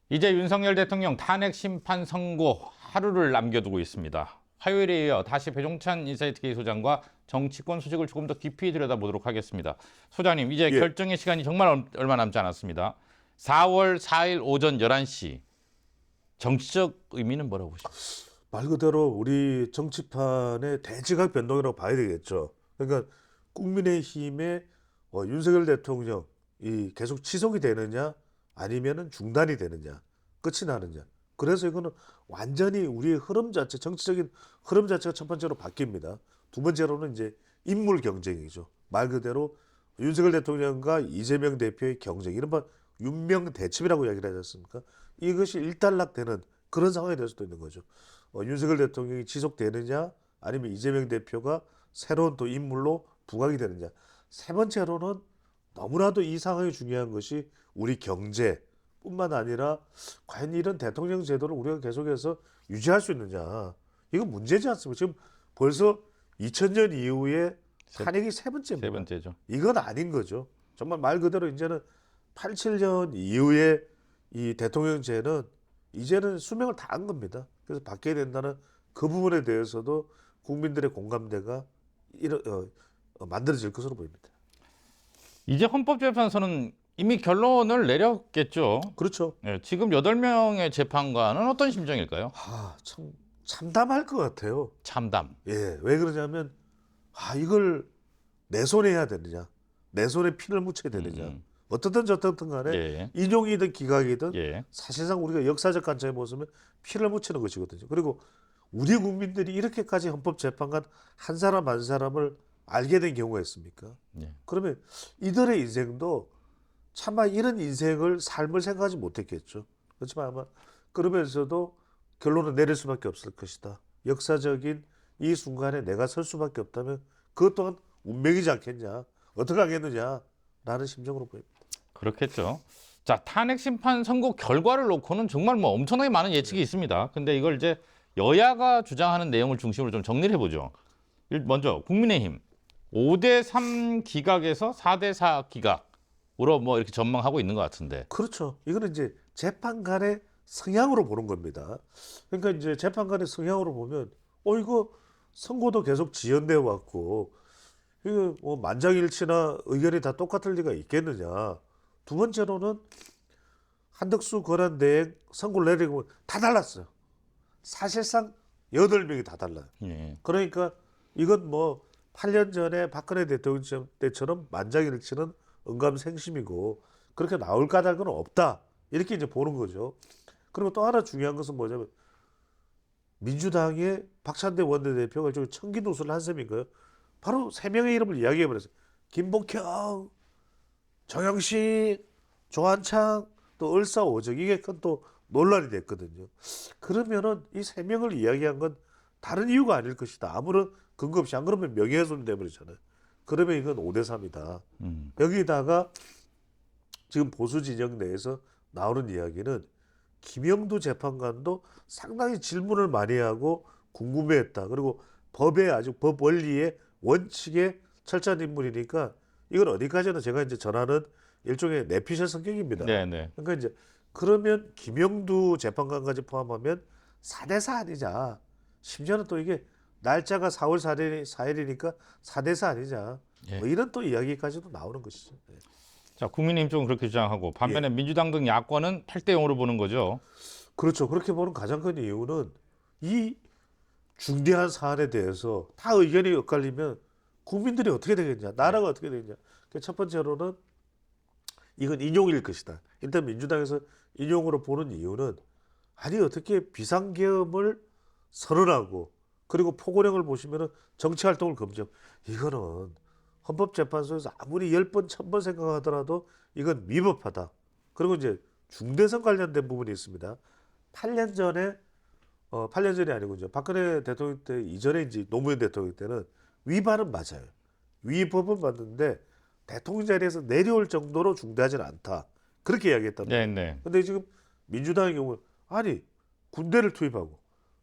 이제 윤석열 대통령 탄핵 심판 선고 하루를 남겨두고 있습니다. 화요일에 이어 다시 배종찬 인사이트K 소장과 정치권 소식을 조금 더 깊이 들여다보도록 하겠습니다. 소장님, 이제 예. 결정의 시간이 정말 얼마 남지 않았습니다. 4월 4일 오전 11시. 정치적 의미는 뭐라고 보십니까? 말 그대로 우리 정치판의 대지각 변동이라고 봐야 되겠죠. 그러니까 국민의힘의 윤석열 대통령 이 계속 지속이 되느냐 아니면은 중단이 되느냐 끝이 나느냐. 그래서 이거는 완전히 우리의 흐름 자체, 정치적인 흐름 자체가 첫 번째로 바뀝니다. 두 번째로는 이제 인물 경쟁이죠. 말 그대로 윤석열 대통령과 이재명 대표의 경쟁, 이른바 윤명 대첩이라고 이야기를 하지 않습니까? 이것이 일단락되는 그런 상황이 될 수도 있는 거죠. 윤석열 대통령이 지속되느냐 아니면 이재명 대표가 새로운 또 인물로 부각이 되느냐. 세 번째로는 너무나도 이 상황이 중요한 것이 우리 경제뿐만 아니라 과연 이런 대통령 제도를 우리가 계속해서 유지할 수 있느냐. 이거 문제지 않습니까? 지금 벌써 2000년 이후에 탄핵이 세 번째입니다. 세 번째죠. 이건 아닌 거죠. 정말 말 그대로 이제는 87년 이후에 이 대통령제는 이제는 수명을 다한 겁니다. 그래서 바뀌어야 된다는 그 부분에 대해서도 국민들의 공감대가 만들어질 것으로 보입니다. 이제 헌법재판소는 이미 결론을 내렸겠죠. 그렇죠. 네, 지금 8명의 재판관은 어떤 심정일까요? 참 참담할 것 같아요. 참담. 예, 왜 그러냐면 이걸 내 손에 해야 되느냐, 내 손에 피를 묻혀야 되느냐. 어떻든 저떻든 간에 예. 인용이든 기각이든 예. 사실상 우리가 역사적 관점에 보시면 피를 묻히는 것이거든요. 그리고 우리 국민들이 이렇게까지 헌법재판관 한 사람 한 사람을 알게 된 경우가 있습니까? 예. 그러면 이들의 인생도 차마 이런 인생을 삶을 생각하지 못했겠죠. 그렇지만 아마 그러면서도 결론을 내릴 수밖에 없을 것이다. 역사적인 이 순간에 내가 설 수밖에 없다면 그것 또한 운명이지 않겠냐. 어떻게 하겠느냐라는 심정으로 보입니다. 그렇겠죠. 자, 탄핵 심판 선고 결과를 놓고는 정말 뭐 엄청나게 많은 예측이 있습니다. 근데 이걸 이제 여야가 주장하는 내용을 중심으로 좀 정리를 해보죠. 먼저 국민의힘 5대3 기각에서 4대4 기각으로 뭐 이렇게 전망하고 있는 것 같은데. 그렇죠. 이거는 이제 재판관의 성향으로 보는 겁니다. 그러니까 이제 재판관의 성향으로 보면 이거 선고도 계속 지연되어 왔고 이거 뭐 만장일치나 의견이 다 똑같을 리가 있겠느냐. 두 번째로는 한덕수 권한대행 선고를 내리고 다 달랐어요. 사실상 8명이 다 달라요. 예. 그러니까 이건 뭐 8년 전에 박근혜 대통령 때처럼 만장일치는 언감생심이고 그렇게 나올 까닭은 없다. 이렇게 이제 보는 거죠. 그리고 또 하나 중요한 것은 뭐냐면 민주당의 박찬대 원내대표가 일종의 청기누설 한 셈인가요? 바로 3명의 이름을 이야기해버렸어요. 김복형, 정영식, 조한창, 또 을사오적, 이게 큰 또 논란이 됐거든요. 그러면은 이 3명을 이야기한 건 다른 이유가 아닐 것이다. 아무런 근거 없이. 안 그러면 명예훼손 돼버리잖아요. 그러면 이건 5대3이다. 여기다가 지금 보수 진영 내에서 나오는 이야기는 김영두 재판관도 상당히 질문을 많이 하고 궁금해했다. 그리고 법의 아주 법 원리의 원칙에 철저한 인물이니까 이건 어디까지나 제가 이제 전하는 일종의 내피셜 성격입니다. 네네. 그러니까 이제 그러면 김영두 재판관까지 포함하면 4대4 아니냐. 심지어는 또 이게 날짜가 4월 4일이니까 4대4 아니냐. 예. 뭐 이런 또 이야기까지도 나오는 것이죠. 네. 자, 국민의힘 쪽은 그렇게 주장하고 반면에 민주당 등 야권은 8대0으로 보는 거죠. 그렇죠. 그렇게 보는 가장 큰 이유는 이 중대한 사안에 대해서 다 의견이 엇갈리면 국민들이 어떻게 되겠냐, 나라가 어떻게 되겠냐. 첫 번째로는 이건 인용일 것이다. 일단 민주당에서 인용으로 보는 이유는 아니 어떻게 비상계엄을 선언하고 그리고 포고령을 보시면은 정치활동을 금지하고 이거는 헌법재판소에서 아무리 10번, 1000번 생각하더라도 이건 위법하다. 그리고 이제 중대선 관련된 부분이 있습니다. 8년 전에 8년 전이 아니고 이제 박근혜 대통령 때 이전에 이제 노무현 대통령 때는 위반은 맞아요. 위법은 맞는데 대통령 자리에서 내려올 정도로 중대하지는 않다. 그렇게 이야기했단 말이에요. 네네. 근데 지금 민주당의 경우는 아니 군대를 투입하고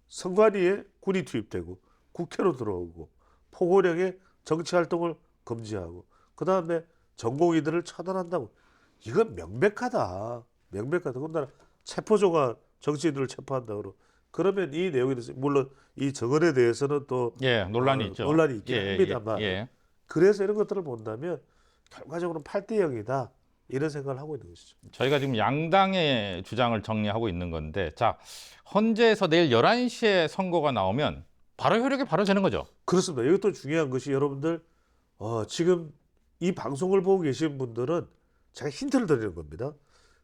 선관위에 군이 투입되고 국회로 들어오고 포고령에 정치활동을 금지하고 그 다음에 전공의들을 처단한다고 이건 명백하다. 명백하다. 그러나 체포조가 정치인들을 체포한다 그러면 이 내용에 대해서 물론 이 정언에 대해서는 또 예, 논란이 있죠. 논란이 있긴 예, 합니다만 예. 그래서 이런 것들을 본다면 결과적으로는 8대 0이다 이런 생각을 하고 있는 것이죠. 저희가 지금 양당의 주장을 정리하고 있는 건데, 자, 헌재에서 내일 11시에 선고가 나오면 바로 효력이 바로 되는 거죠. 그렇습니다. 이것도 중요한 것이 여러분들 지금 이 방송을 보고 계신 분들은 제가 힌트를 드리는 겁니다.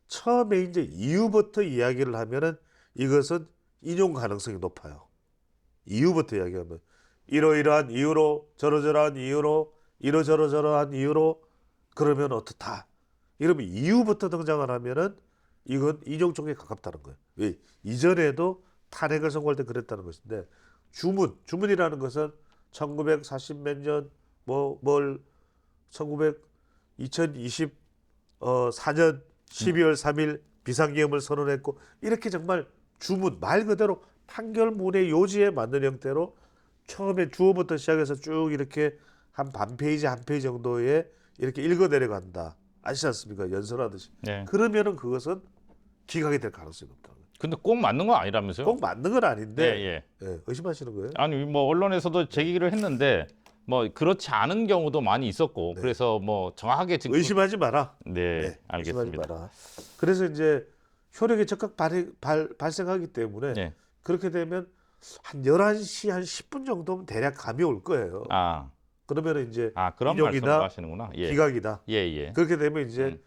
처음에 이제 이유부터 이야기를 하면은 이것은 인용 가능성이 높아요. 이유부터 이야기하면 이러이러한 이유로 저러저러한 이유로 이러저러저러한 이유로 그러면 어떻다. 이러면 이유부터 등장을 하면은 이건 인용 쪽에 가깝다는 거예요. 왜? 이전에도 탄핵을 선고할 때 그랬다는 것인데 주문이라는 것은 1940 몇 년 2024년 12월 3일 비상계엄을 선언했고 이렇게 정말 주문 말 그대로 판결문의 요지에 맞는 형태로 처음에 주어부터 시작해서 쭉 이렇게 한 반 페이지 한 페이지 정도에 이렇게 읽어 내려간다. 아시지 않습니까? 연설하듯이. 네. 그러면은 그것은 기각이 될 가능성이 높다. 근데 꼭 맞는 건 아니라면서요? 꼭 맞는 건 아닌데 예, 예. 의심하시는 거예요? 아니 뭐 언론에서도 제기를 했는데 뭐 그렇지 않은 경우도 많이 있었고 그래서 뭐 정확하게 지금 의심하지 마라. 네, 의심하지 알겠습니다. 마라. 그래서 이제 효력이 적극 발생하기 때문에 네. 그렇게 되면 한 11시 한 10분 정도면 대략 감이 올 거예요. 그러면 이제 그런 인용이다, 말씀을 하시는구나. 예. 기각이다. 예, 예. 그렇게 되면 이제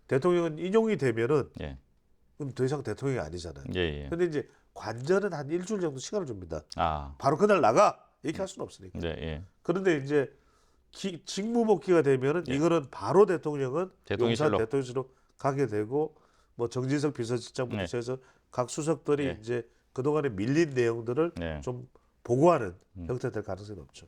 대통령은 인용이 되면은 예. 그럼 더 이상 대통령이 아니잖아요. 예, 예. 근데 이제 관전은 한 일주일 정도 시간을 줍니다. 아. 바로 그날 나가 이렇게 할 수는 없으니까. 네, 예. 그런데 이제 직무복귀가 되면은 이거는 바로 대통령은 대통령실로. 용산 대통령실로 가게 되고 뭐 정진석 비서실장부터 시작해서 각 수석들이 이제 그동안에 밀린 내용들을 좀 보고하는 형태 될 가능성이 높죠.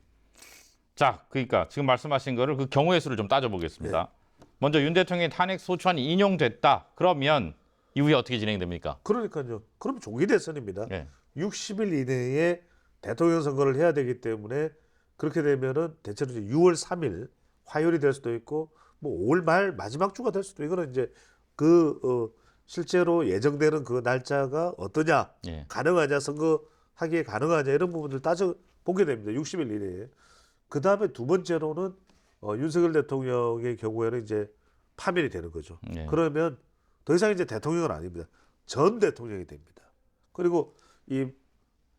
자, 그러니까 지금 말씀하신 거를 그 경우의 수를 좀 따져보겠습니다. 먼저 윤 대통령의 탄핵 소추안이 인용됐다. 그러면 이후에 어떻게 진행됩니까? 그러니까요. 그럼 조기 대선입니다. 예. 60일 이내에 대통령 선거를 해야 되기 때문에 그렇게 되면은 대체로 이제 6월 3일 화요일이 될 수도 있고 뭐 5월 말 마지막 주가 될 수도 이거는 이제 실제로 예정되는 그 날짜가 어떠냐, 가능하냐, 선거하기에 가능하냐 이런 부분들 따져 보게 됩니다. 60일 이내에. 그 다음에 두 번째로는 윤석열 대통령의 경우에는 이제 파면이 되는 거죠. 그러면 더 이상 이제 대통령은 아닙니다. 전 대통령이 됩니다. 그리고 이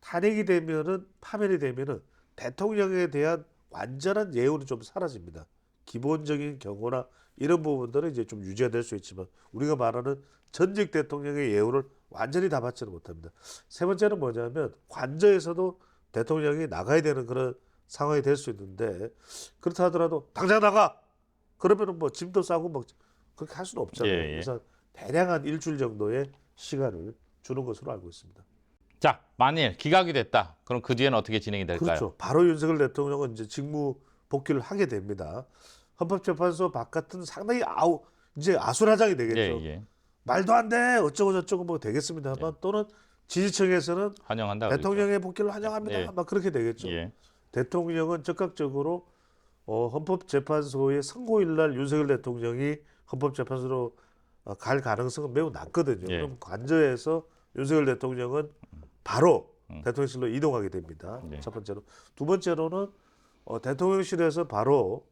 탄핵이 되면은 파면이 되면은 대통령에 대한 완전한 예우는 좀 사라집니다. 기본적인 경고나 이런 부분들은 이제 좀 유지가 될 수 있지만 우리가 말하는 전직 대통령의 예우를 완전히 다 받지는 못합니다. 세 번째는 뭐냐면 관저에서도 대통령이 나가야 되는 그런 상황이 될 수 있는데 그렇다 하더라도 당장 나가! 그러면은 뭐 짐도 싸고 뭐 그렇게 할 수는 없잖아요. 그래서 대략 한 일주일 정도의 시간을 주는 것으로 알고 있습니다. 자, 만일 기각이 됐다. 그럼 그 뒤에는 어떻게 진행이 될까요? 그렇죠. 바로 윤석열 대통령은 이제 직무 복귀를 하게 됩니다. 헌법재판소 바깥은 상당히 이제 아수라장이 되겠죠. 말도 안 돼. 어쩌고 저쩌고 뭐 되겠습니다만 또는 지지층에서는 환영한다. 대통령의 복귀를 환영합니다. 막 그렇게 되겠죠. 대통령은 적극적으로 헌법재판소의 선고일 날 윤석열 대통령이 헌법재판소로 갈 가능성은 매우 낮거든요. 그럼 관저에서 윤석열 대통령은 바로 대통령실로 이동하게 됩니다. 첫 번째로. 두 번째로는 대통령실에서 바로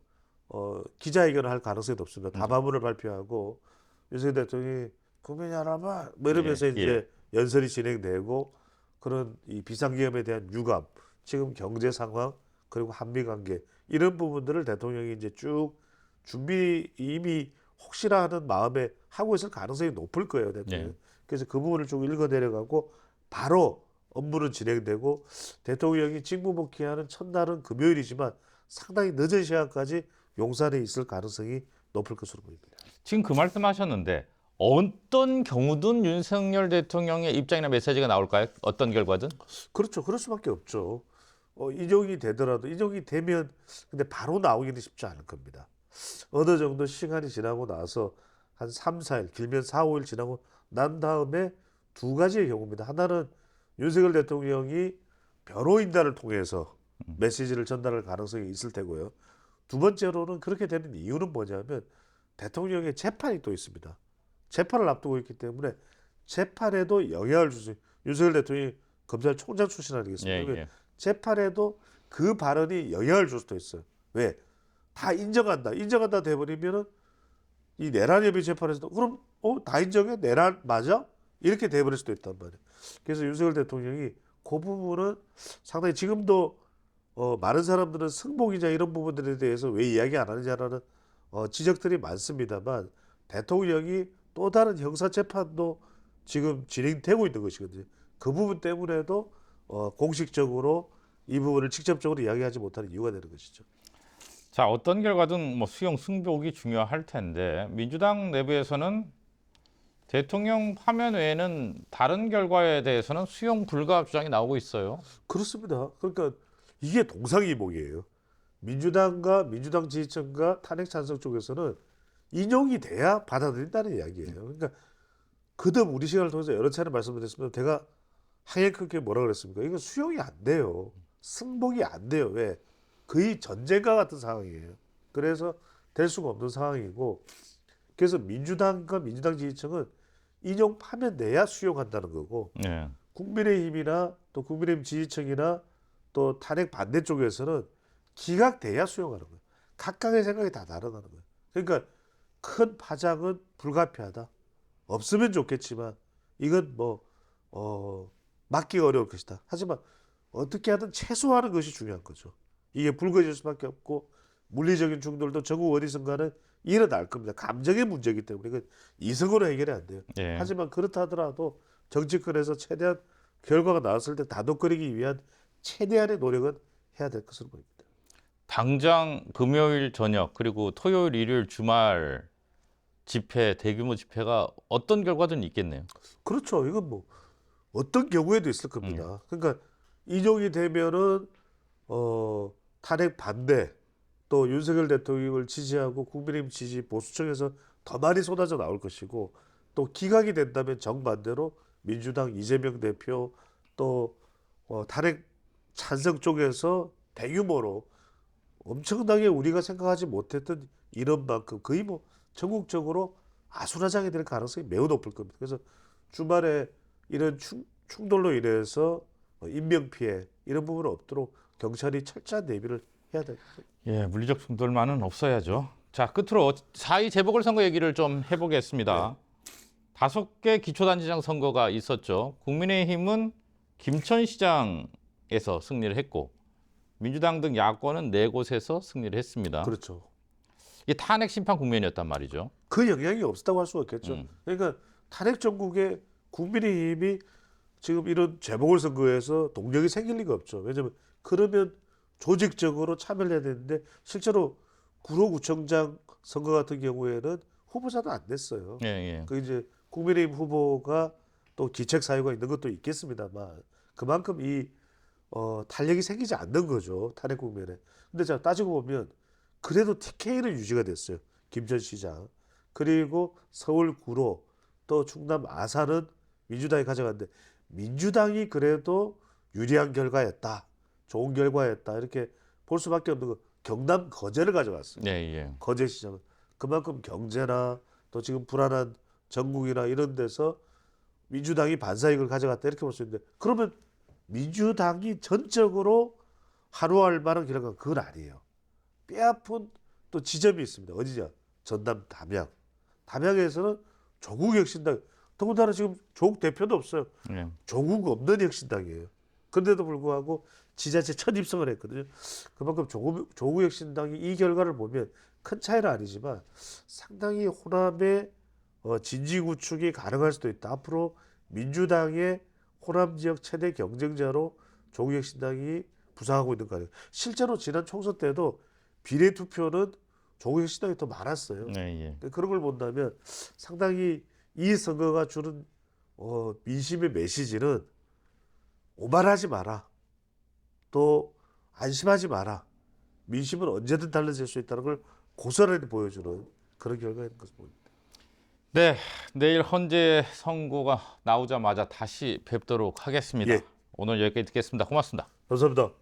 기자회견을 할 가능성이 높습니다. 담화문을 발표하고 윤석열 대통령이 국민이 하나만 뭐 이러면서 이제 연설이 진행되고 그런 이 비상계엄에 대한 유감, 지금 경제 상황 그리고 한미 관계 이런 부분들을 대통령이 이제 쭉 준비 이미 혹시나 하는 마음에 하고 있을 가능성이 높을 거예요, 대통령. 그래서 그 부분을 쭉 읽어 내려가고 바로 업무는 진행되고 대통령이 직무복귀하는 첫날은 금요일이지만 상당히 늦은 시간까지 용산에 있을 가능성이 높을 것으로 보입니다. 지금 그 말씀하셨는데 어떤 경우든 윤석열 대통령의 입장이나 메시지가 나올까요? 어떤 결과든? 그렇죠. 그럴 수밖에 없죠. 인용이 되더라도 인용이 되면 근데 바로 나오기는 쉽지 않을 겁니다. 어느 정도 시간이 지나고 나서 한 3, 4일 길면 4, 5일 지나고 난 다음에 두 가지의 경우입니다. 하나는 윤석열 대통령이 변호인단을 통해서 메시지를 전달할 가능성이 있을 테고요. 두 번째로는 그렇게 되는 이유는 뭐냐면 대통령의 재판이 또 있습니다. 재판을 앞두고 있기 때문에 재판에도 영향을 줄 수 있어요. 윤석열 대통령이 검찰총장 출신 아니겠습니까? 예. 재판에도 그 발언이 영향을 줄 수도 있어요. 왜? 다 인정한다 돼버리면은 이 내란 협의 재판에서도 그럼 다 인정해? 내란 맞아? 이렇게 돼버릴 수도 있단 말이에요. 그래서 윤석열 대통령이 그 부분은 상당히 지금도 많은 사람들은 승복이자 이런 부분들에 대해서 왜 이야기 안 하느냐라는 지적들이 많습니다만 대통령이 또 다른 형사 재판도 지금 진행되고 있는 것이거든요. 그 부분 때문에도 공식적으로 이 부분을 직접적으로 이야기하지 못하는 이유가 되는 것이죠. 자, 어떤 결과든 뭐 수용 승복이 중요할 텐데 민주당 내부에서는 대통령 파면 외에는 다른 결과에 대해서는 수용 불가 주장이 나오고 있어요. 그렇습니다. 그러니까 이게 동상이몽이에요. 민주당과 민주당 지지층과 탄핵 찬성 쪽에서는 인용이 돼야 받아들인다는 이야기예요. 그러니까 그듭 우리 시간을 통해서 여러 차례 말씀드렸습니다. 제가 하얘크게 뭐라 그랬습니까? 이거 수용이 안 돼요. 승복이 안 돼요. 왜? 거의 전쟁과 같은 상황이에요. 그래서 될 수가 없는 상황이고, 그래서 민주당과 민주당 지지층은 인용하면 내야 수용한다는 거고, 예. 국민의힘이나 또 국민의힘 지지층이나 또 탄핵 반대 쪽에서는 기각돼야 수용하는 거예요. 각각의 생각이 다 다르다는 거예요. 그러니까 큰 파장은 불가피하다. 없으면 좋겠지만 이건 막기가 어려울 것이다. 하지만 어떻게 하든 최소화하는 것이 중요한 거죠. 이게 불거질 수밖에 없고 물리적인 충돌도 전국 어디선가는 일어날 겁니다. 감정의 문제이기 때문에 이건 이성으로 해결이 안 돼요. 예. 하지만 그렇다 하더라도 정치권에서 최대한 결과가 나왔을 때 다독거리기 위한 최대한의 노력은 해야 될 것으로 보입니다. 당장 금요일 저녁 그리고 토요일, 일요일 주말 집회, 대규모 집회가 어떤 결과든 있겠네요. 그렇죠. 이건 뭐 어떤 경우에도 있을 겁니다. 그러니까 인용이 되면은 탄핵 반대 또 윤석열 대통령을 지지하고 국민의힘 지지 보수층에서 더 많이 쏟아져 나올 것이고 또 기각이 된다면 정반대로 민주당 이재명 대표 또 탄핵 찬성 쪽에서 대규모로 엄청나게 우리가 생각하지 못했던 인원만큼 거의 뭐 전국적으로 아수라장이 될 가능성이 매우 높을 겁니다. 그래서 주말에 이런 충돌로 인해서 인명 피해 이런 부분은 없도록 경찰이 철저한 대비를 해야 될 거죠. 예, 물리적 충돌만은 없어야죠. 자, 끝으로 4.2 재보궐선거 얘기를 좀 해보겠습니다. 5개 기초단체장 선거가 있었죠. 국민의힘은 김천시장에서 승리를 했고 민주당 등 야권은 4곳에서 승리를 했습니다. 그렇죠. 이게 탄핵 심판 국면이었단 말이죠. 그 영향이 없었다고 할 수가 없겠죠. 그러니까 탄핵 정국에 국민의힘이 지금 이런 재보궐선거에서 동력이 생길 리가 없죠. 왜냐하면 그러면 조직적으로 참여를 해야 되는데 실제로 구로구청장 선거 같은 경우에는 후보자도 안 냈어요. 예. 그 이제 국민의힘 후보가 또 기책 사유가 있는 것도 있겠습니다만 그만큼 이 탄력이 생기지 않는 거죠. 탄핵 국면에. 근데 자 따지고 보면 그래도 TK는 유지가 됐어요. 김천시장. 그리고 서울 구로 또 충남 아산은 민주당이 가져갔는데 민주당이 그래도 유리한 결과였다. 좋은 결과였다. 이렇게 볼 수밖에 없는 거. 경남 거제를 가져갔어요. 예. 거제시장은. 그만큼 경제나 또 지금 불안한 전국이나 이런 데서 민주당이 반사이익을 가져갔다. 이렇게 볼 수 있는데 그러면 민주당이 전적으로 하루할 만한 결과가 그건 아니에요. 뼈아픈 또 지점이 있습니다. 어디냐? 전남 담양. 담양에서는 조국 혁신당. 더군다나 지금 조국 대표도 없어요. 예. 조국 없는 혁신당이에요. 그런데도 불구하고 지자체 첫 입성을 했거든요. 그만큼 조국 혁신당이 이 결과를 보면 큰 차이는 아니지만 상당히 호남의 진지 구축이 가능할 수도 있다. 앞으로 민주당의 호남 지역 최대 경쟁자로 조국 혁신당이 부상하고 있는 거 아니에요. 실제로 지난 총선 때도 비례 투표는 조국 혁신당이 더 많았어요. 예. 그런 걸 본다면 상당히 이 선거가 주는 민심의 메시지는 오만하지 마라. 또 안심하지 마라. 민심은 언제든 달라질 수 있다는 걸 고스란히 보여주는 그런 결과인 것을 보입니다. 네, 내일 헌재 선고가 나오자마자 다시 뵙도록 하겠습니다. 예. 오늘 여기까지 듣겠습니다. 고맙습니다. 감사합니다.